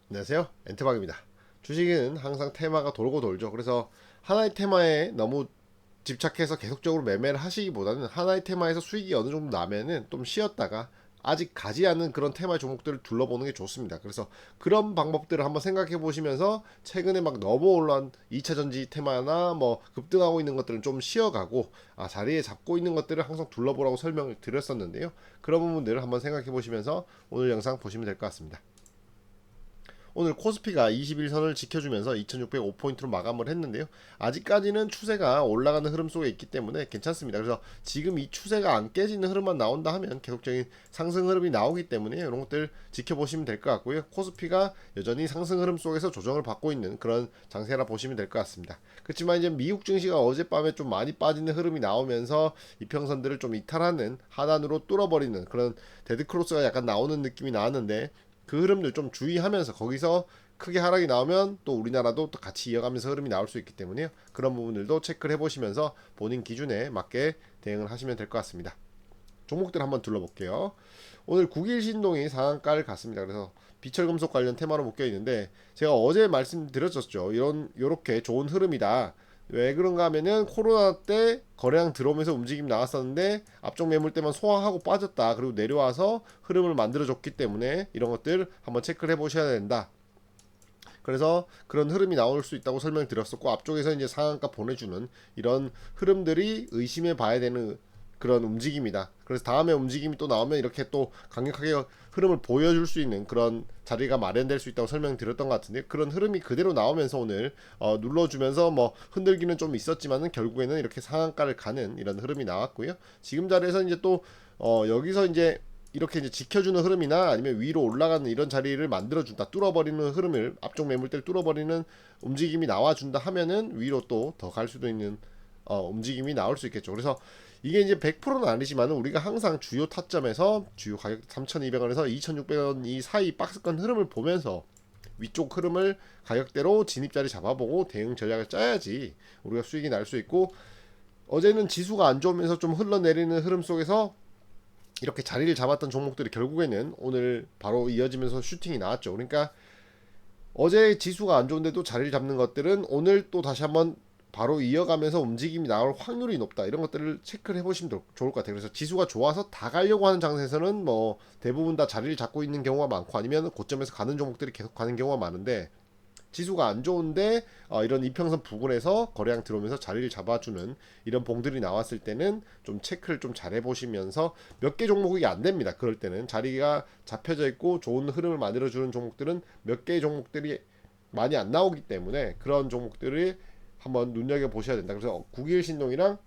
안녕하세요, 엔트박입니다. 주식은 항상 테마가 돌고 돌죠. 그래서 하나의 테마에 너무 집착해서 계속적으로 매매를 하시기보다는 하나의 테마에서 수익이 어느 정도 나면은 좀 쉬었다가 아직 가지 않은 그런 테마 종목들을 둘러보는 게 좋습니다. 그래서 그런 방법들을 한번 생각해 보시면서 최근에 막 너무 올라온 2차 전지 테마나 뭐 급등하고 있는 것들은 좀 쉬어가고 자리에 잡고 있는 것들을 항상 둘러보라고 설명을 드렸었는데요. 그런 부분들을 한번 생각해 보시면서 오늘 영상 보시면 될 것 같습니다. 오늘 코스피가 21선을 지켜주면서 2605포인트로 마감을 했는데요. 아직까지는 추세가 올라가는 흐름 속에 있기 때문에 괜찮습니다. 그래서 지금 이 추세가 안 깨지는 흐름만 나온다 하면 계속적인 상승 흐름이 나오기 때문에 이런 것들 지켜보시면 될 것 같고요. 코스피가 여전히 상승 흐름 속에서 조정을 받고 있는 그런 장세라 보시면 될 것 같습니다. 그렇지만 이제 미국 증시가 어젯밤에 좀 많이 빠지는 흐름이 나오면서 이평선들을 좀 이탈하는 하단으로 뚫어버리는 그런 데드크로스가 약간 나오는 느낌이 나왔는데 그 흐름들 좀 주의하면서 거기서 크게 하락이 나오면 또 우리나라도 또 같이 이어가면서 흐름이 나올 수 있기 때문에요. 그런 부분들도 체크를 해보시면서 본인 기준에 맞게 대응을 하시면 될 것 같습니다. 종목들 한번 둘러볼게요. 오늘 국일 신동이 상한가를 갔습니다. 그래서 비철금속 관련 테마로 묶여 있는데 제가 어제 말씀드렸었죠. 요렇게 좋은 흐름이다. 왜 그런가 하면은 코로나 때 거래량 들어오면서 움직임 나왔었는데 앞쪽 매물대만 소화하고 빠졌다. 그리고 내려와서 흐름을 만들어줬기 때문에 이런 것들 한번 체크를 해보셔야 된다. 그래서 그런 흐름이 나올 수 있다고 설명드렸었고 앞쪽에서 이제 상한가 보내주는 이런 흐름들이 의심해 봐야 되는 그런 움직임이다. 그래서 다음에 움직임이 또 나오면 이렇게 또 강력하게 흐름을 보여줄 수 있는 그런 자리가 마련될 수 있다고 설명드렸던 것 같은데 그런 흐름이 그대로 나오면서 오늘 눌러주면서 뭐 흔들기는 좀 있었지만은 결국에는 이렇게 상한가를 가는 이런 흐름이 나왔고요. 지금 자리에서 이제 또 여기서 이제 이렇게 이제 지켜주는 흐름이나 아니면 위로 올라가는 이런 자리를 만들어준다, 뚫어버리는 흐름을 앞쪽 매물대를 뚫어버리는 움직임이 나와준다 하면은 위로 또 더 갈 수도 있는 움직임이 나올 수 있겠죠. 그래서 이게 이제 100%는 아니지만 우리가 항상 주요 타점에서 주요 가격 3,200원에서 2,600원 이 사이 박스권 흐름을 보면서 위쪽 흐름을 가격대로 진입자리 잡아보고 대응 전략을 짜야지 우리가 수익이 날 수 있고 어제는 지수가 안 좋으면서 좀 흘러내리는 흐름 속에서 이렇게 자리를 잡았던 종목들이 결국에는 오늘 바로 이어지면서 슈팅이 나왔죠. 그러니까 어제 지수가 안 좋은데도 자리를 잡는 것들은 오늘 또 다시 한번 바로 이어가면서 움직임이 나올 확률이 높다. 이런 것들을 체크를 해보시면 좋을 것 같아요. 그래서 지수가 좋아서 다 가려고 하는 장세에서는 뭐 대부분 다 자리를 잡고 있는 경우가 많고 아니면 고점에서 가는 종목들이 계속 가는 경우가 많은데 지수가 안 좋은데 이런 이평선 부근에서 거래량 들어오면서 자리를 잡아주는 이런 봉들이 나왔을 때는 좀 체크를 좀 잘 해보시면서 몇 개 종목이 안 됩니다. 그럴 때는 자리가 잡혀져 있고 좋은 흐름을 만들어주는 종목들은 몇 개의 종목들이 많이 안 나오기 때문에 그런 종목들을 한번 눈여겨 보셔야 된다. 그래서 국일신동이랑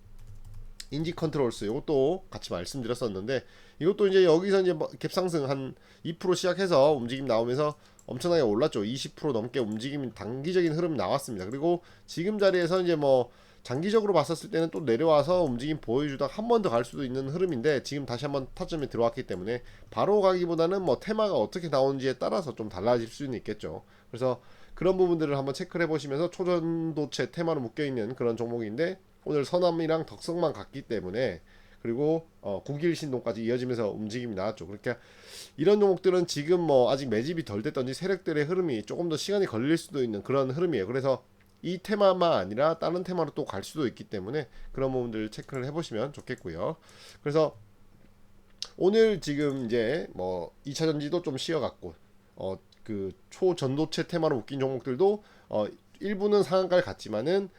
인지 컨트롤스 이것도 같이 말씀드렸었는데 이것도 이제 여기서 이제 뭐 갭상승 한 2% 시작해서 움직임 나오면서 엄청나게 올랐죠. 20% 넘게 움직임 단기적인 흐름 나왔습니다. 그리고 지금 자리에서 이제 뭐 장기적으로 봤었을 때는 또 내려와서 움직임 보여주다가 한 번 더 갈 수도 있는 흐름인데 지금 다시 한번 타점에 들어왔기 때문에 바로 가기보다는 뭐 테마가 어떻게 나오는지에 따라서 좀 달라질 수는 있겠죠. 그래서 그런 부분들을 한번 체크를 해보시면서 초전도체 테마로 묶여있는 그런 종목인데 오늘 서남이랑 덕성만 갔기 때문에 그리고 국일신동까지 이어지면서 움직임이 나왔죠. 그러니까 이런 종목들은 지금 뭐 아직 매집이 덜 됐던지 세력들의 흐름이 조금 더 시간이 걸릴 수도 있는 그런 흐름이에요. 그래서 이 테마만 아니라 다른 테마로 또 갈 수도 있기 때문에 그런 부분들 체크를 해보시면 좋겠고요. 그래서 오늘 지금 이제 뭐 2차 전지도 좀 쉬어갔고 그 초전도체 테마로 묶인 종목들도 일부는 상한가를 갔지만은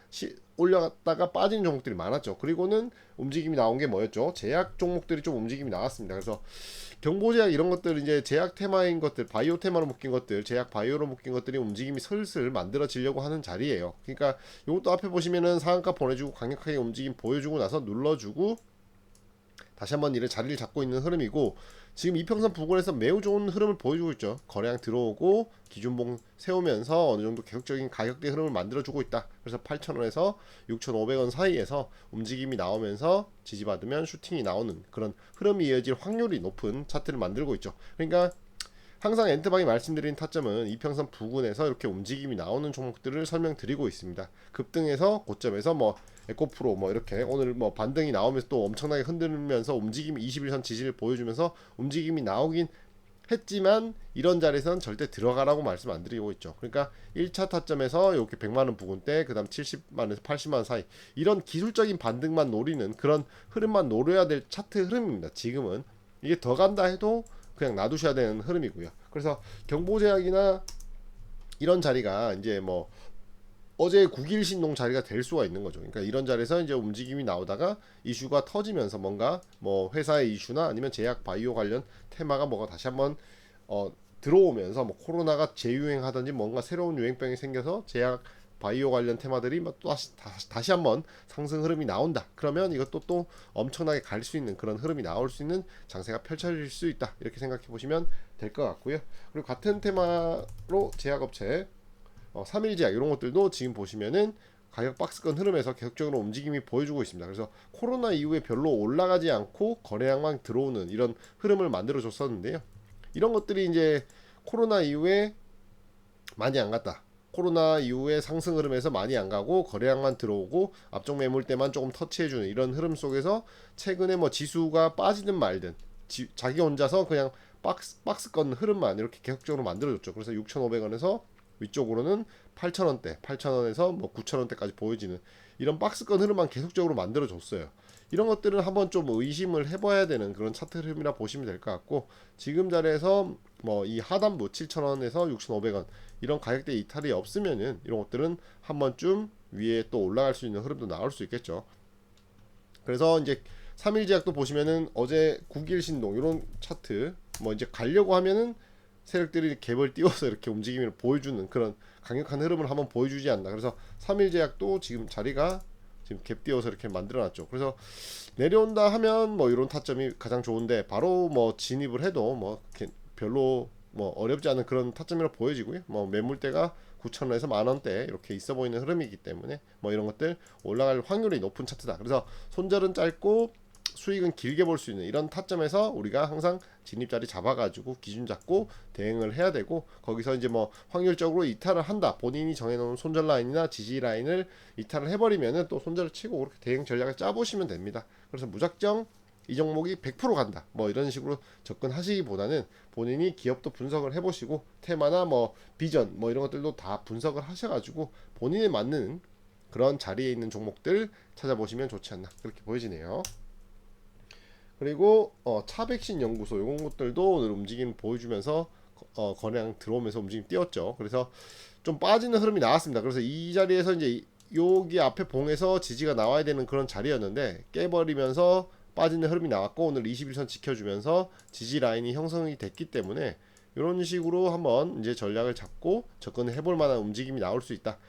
올려갔다가 빠진 종목들이 많았죠. 그리고는 움직임이 나온 게 뭐였죠? 제약 종목들이 좀 움직임이 나왔습니다. 그래서 경보제약 이런 것들 이제 제약 테마인 것들, 바이오 테마로 묶인 것들, 제약 바이오로 묶인 것들이 움직임이 슬슬 만들어지려고 하는 자리예요. 그러니까 이것도 앞에 보시면은 상한가 보내주고 강력하게 움직임 보여주고 나서 눌러주고 다시 한번 이를 자리를 잡고 있는 흐름이고 지금 이평선 부근에서 매우 좋은 흐름을 보여주고 있죠. 거래량 들어오고 기준봉 세우면서 어느 정도 계속적인 가격대 흐름을 만들어주고 있다. 그래서 8,000원에서 6,500원 사이에서 움직임이 나오면서 지지받으면 슈팅이 나오는 그런 흐름이 이어질 확률이 높은 차트를 만들고 있죠. 그러니까 항상 엔트방이 말씀드린 타점은 이평선 부근에서 이렇게 움직임이 나오는 종목들을 설명드리고 있습니다. 급등에서 고점에서 뭐 에코프로 뭐 이렇게 오늘 뭐 반등이 나오면서 또 엄청나게 흔들면서 움직임이 21선 지지를 보여주면서 움직임이 나오긴 했지만 이런 자리에서는 절대 들어가라고 말씀 안 드리고 있죠. 그러니까 1차 타점에서 이렇게 100만원 부근대, 그 다음 70만원에서 80만원 사이, 이런 기술적인 반등만 노리는 그런 흐름만 노려야 될 차트 흐름입니다. 지금은 이게 더 간다 해도 그냥 놔두셔야 되는 흐름이고요. 그래서 경보제약이나 이런 자리가 이제 뭐 어제 9일 신동 자리가 될 수가 있는 거죠. 그러니까 이런 자리에서 이제 움직임이 나오다가 이슈가 터지면서 뭔가 뭐 회사의 이슈나 아니면 제약 바이오 관련 테마가 뭐가 다시 한번 들어오면서 뭐 코로나가 재유행하든지 뭔가 새로운 유행병이 생겨서 제약 바이오 관련 테마들이 또 다시 한번 상승 흐름이 나온다. 그러면 이것도 또 엄청나게 갈 수 있는 그런 흐름이 나올 수 있는 장세가 펼쳐질 수 있다. 이렇게 생각해 보시면 될 것 같고요. 그리고 같은 테마로 제약업체 3일 제약 이런 것들도 지금 보시면은 가격 박스권 흐름에서 계속적으로 움직임이 보여주고 있습니다. 그래서 코로나 이후에 별로 올라가지 않고 거래량만 들어오는 이런 흐름을 만들어 줬었는데요. 이런 것들이 이제 코로나 이후에 많이 안 갔다. 코로나 이후에 상승 흐름에서 많이 안 가고 거래량만 들어오고 앞쪽 매물대만 조금 터치해주는 이런 흐름 속에서 최근에 뭐 지수가 빠지든 말든 자기 혼자서 그냥 박스권 흐름만 이렇게 계속적으로 만들어줬죠. 그래서 6,500원에서 위쪽으로는 8,000원대, 8,000원에서 뭐 9,000원대까지 보여지는 이런 박스권 흐름만 계속적으로 만들어줬어요. 이런 것들은 한번 좀 의심을 해봐야 되는 그런 차트 흐름이라 보시면 될 것 같고, 지금 자리에서 뭐 이 하단부 7,000원에서 6,500원 이런 가격대 이탈이 없으면은 이런 것들은 한 번쯤 위에 또 올라갈 수 있는 흐름도 나올 수 있겠죠. 그래서 이제 3일 제약도 보시면은 어제 9일 신동 이런 차트 뭐 이제 가려고 하면은 세력들이 갭을 띄워서 이렇게 움직임을 보여주는 그런 강력한 흐름을 한번 보여주지 않나. 그래서 3일 제약도 지금 자리가 지금 갭 띄워서 이렇게 만들어놨죠. 그래서 내려온다 하면 뭐 이런 타점이 가장 좋은데 바로 뭐 진입을 해도 뭐 별로 뭐 어렵지 않은 그런 타점이라 보여지고요. 뭐 매물대가 9,000원에서 만원대 이렇게 있어 보이는 흐름이기 때문에 뭐 이런 것들 올라갈 확률이 높은 차트다. 그래서 손절은 짧고 수익은 길게 볼 수 있는 이런 타점에서 우리가 항상 진입자리 잡아가지고 기준 잡고 대응을 해야 되고, 거기서 이제 뭐 확률적으로 이탈을 한다, 본인이 정해놓은 손절 라인이나 지지 라인을 이탈을 해버리면은 또 손절을 치고 그렇게 대응 전략을 짜보시면 됩니다. 그래서 무작정 이 종목이 100% 간다 뭐 이런 식으로 접근하시기보다는 본인이 기업도 분석을 해보시고 테마나 뭐 비전 뭐 이런 것들도 다 분석을 하셔가지고 본인에 맞는 그런 자리에 있는 종목들 찾아보시면 좋지 않나 그렇게 보여지네요. 그리고 차백신 연구소 이런 것들도 오늘 움직임 보여주면서 거래량 들어오면서 움직임 띄웠죠. 그래서 좀 빠지는 흐름이 나왔습니다. 그래서 이 자리에서 이제 여기 앞에 봉에서 지지가 나와야 되는 그런 자리였는데 깨버리면서 빠지는 흐름이 나왔고, 오늘 21선 지켜주면서 지지 라인이 형성이 됐기 때문에 이런 식으로 한번 이제 전략을 잡고 접근을 해볼 만한 움직임이 나올 수 있다.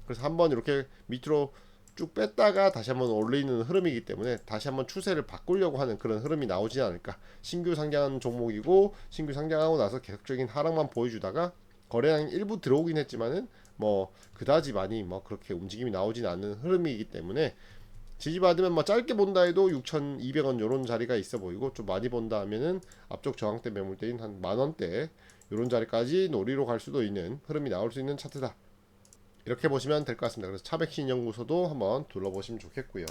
그래서 한번 이렇게 밑으로 쭉 뺐다가 다시 한번 올리는 흐름이기 때문에 다시 한번 추세를 바꾸려고 하는 그런 흐름이 나오지 않을까. 신규 상장한 종목이고 신규 상장하고 나서 계속적인 하락만 보여주다가 거래량이 일부 들어오긴 했지만은 뭐 그다지 많이 뭐 그렇게 움직임이 나오진 않는 흐름이기 때문에 지지받으면 뭐 짧게 본다 해도 6,200원 요런 자리가 있어 보이고, 좀 많이 본다 하면은 앞쪽 저항대 매물대인 한 만원대 요런 자리까지 노리로 갈 수도 있는 흐름이 나올 수 있는 차트다. 이렇게 보시면 될 것 같습니다. 그래서 차백신 연구소도 한번 둘러보시면 좋겠고요.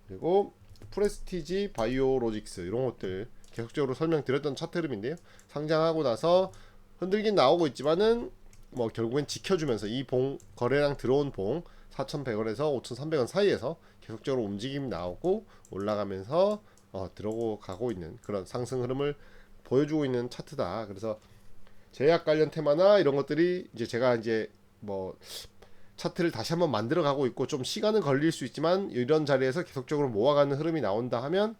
그리고 프레스티지 바이오로직스 이런 것들 계속적으로 설명드렸던 차트 흐름인데요. 상장하고 나서 흔들긴 나오고 있지만은 뭐 결국엔 지켜주면서 이 봉 거래량 들어온 봉 4,100원에서 5,300원 사이에서 계속적으로 움직임이 나오고 올라가면서 들어가고 있는 그런 상승 흐름을 보여주고 있는 차트다. 그래서 제약 관련 테마나 이런 것들이 이제 제가 이제 뭐 차트를 다시 한번 만들어 가고 있고, 좀 시간은 걸릴 수 있지만 이런 자리에서 계속적으로 모아가는 흐름이 나온다 하면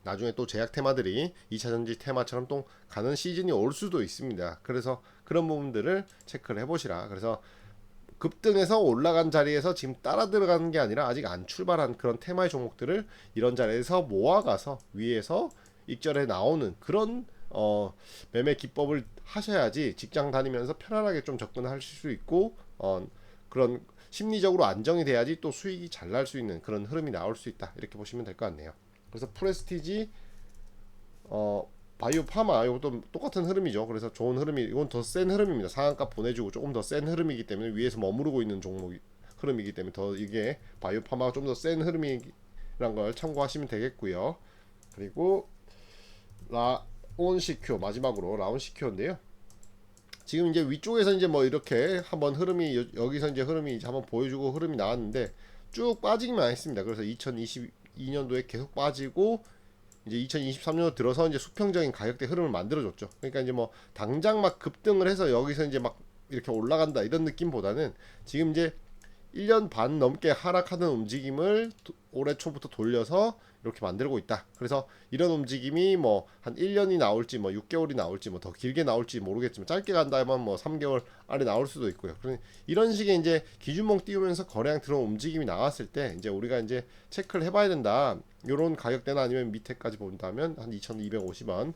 나중에 또 제약 테마들이 2차전지 테마처럼 또 가는 시즌이 올 수도 있습니다. 그래서 그런 부분들을 체크를 해보시라. 그래서 급등해서 올라간 자리에서 지금 따라 들어가는 게 아니라 아직 안 출발한 그런 테마의 종목들을 이런 자리에서 모아가서 위에서 익절해 나오는 그런 매매 기법을 하셔야지 직장 다니면서 편안하게 좀 접근하실 수 있고 그런 심리적으로 안정이 돼야지 또 수익이 잘 날 수 있는 그런 흐름이 나올 수 있다. 이렇게 보시면 될 것 같네요. 그래서 프레스티지 바이오 파마 이것도 똑같은 흐름이죠. 그래서 좋은 흐름이, 이건 더 센 흐름입니다. 상한가 보내주고 조금 더 센 흐름이기 때문에 위에서 머무르고 있는 종목 흐름이기 때문에 더 이게 바이오 파마가 좀 더 센 흐름이란 걸 참고하시면 되겠고요. 그리고 라운 CQ 마지막으로 라운 CQ인데요. 지금 이제 위쪽에서 이제 뭐 이렇게 한번 흐름이 여기서 이제 흐름이 이제 한번 보여주고 흐름이 나왔는데 쭉 빠지기만 했습니다. 그래서 2022년도에 계속 빠지고 이제 2023년도 들어서 이제 수평적인 가격대 흐름을 만들어줬죠. 그러니까 이제 뭐 당장 막 급등을 해서 여기서 이제 막 이렇게 올라간다 이런 느낌보다는 지금 이제 1년 반 넘게 하락하던 움직임을 올해 초부터 돌려서 이렇게 만들고 있다. 그래서 이런 움직임이 뭐 한 1년이 나올지 뭐 6개월이 나올지 뭐 더 길게 나올지 모르겠지만 짧게 간다면 뭐 3개월 안에 나올 수도 있고요. 이런 식의 이제 기준봉 띄우면서 거래량 들어온 움직임이 나왔을 때 이제 우리가 이제 체크를 해봐야 된다. 이런 가격대나 아니면 밑에까지 본다면 한 2,250원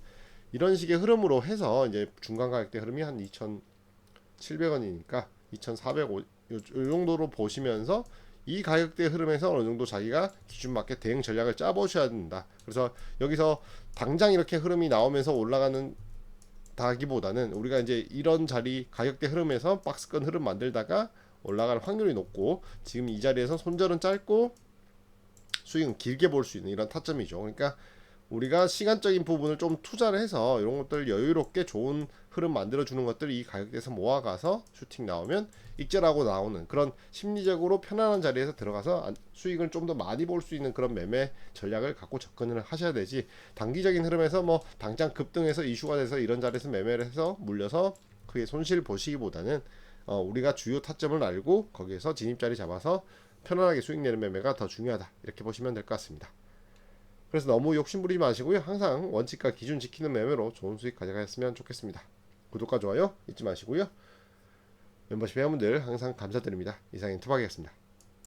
이런 식의 흐름으로 해서 이제 중간 가격대 흐름이 한 2,700원이니까 2,450 요 정도로 보시면서 이 가격대 흐름에서 어느 정도 자기가 기준 맞게 대응 전략을 짜 보셔야 된다. 그래서 여기서 당장 이렇게 흐름이 나오면서 올라가는 다기보다는 우리가 이제 이런 자리 가격대 흐름에서 박스권 흐름 만들다가 올라갈 확률이 높고 지금 이 자리에서 손절은 짧고 수익은 길게 볼 수 있는 이런 타점이죠. 그러니까 우리가 시간적인 부분을 좀 투자를 해서 이런 것들 여유롭게 좋은 흐름 만들어 주는 것들 이 가격대에서 모아가서 슈팅 나오면 익절하고 나오는 그런 심리적으로 편안한 자리에서 들어가서 수익을 좀 더 많이 볼 수 있는 그런 매매 전략을 갖고 접근을 하셔야 되지, 단기적인 흐름에서 뭐 당장 급등해서 이슈가 돼서 이런 자리에서 매매를 해서 물려서 그게 손실 보시기보다는 우리가 주요 타점을 알고 거기에서 진입자리 잡아서 편안하게 수익 내는 매매가 더 중요하다, 이렇게 보시면 될 것 같습니다. 그래서 너무 욕심부리지 마시고요. 항상 원칙과 기준 지키는 매매로 좋은 수익 가져가셨으면 좋겠습니다. 구독과 좋아요 잊지 마시고요. 멤버십 회원분들 항상 감사드립니다. 이상 인터박이었습니다.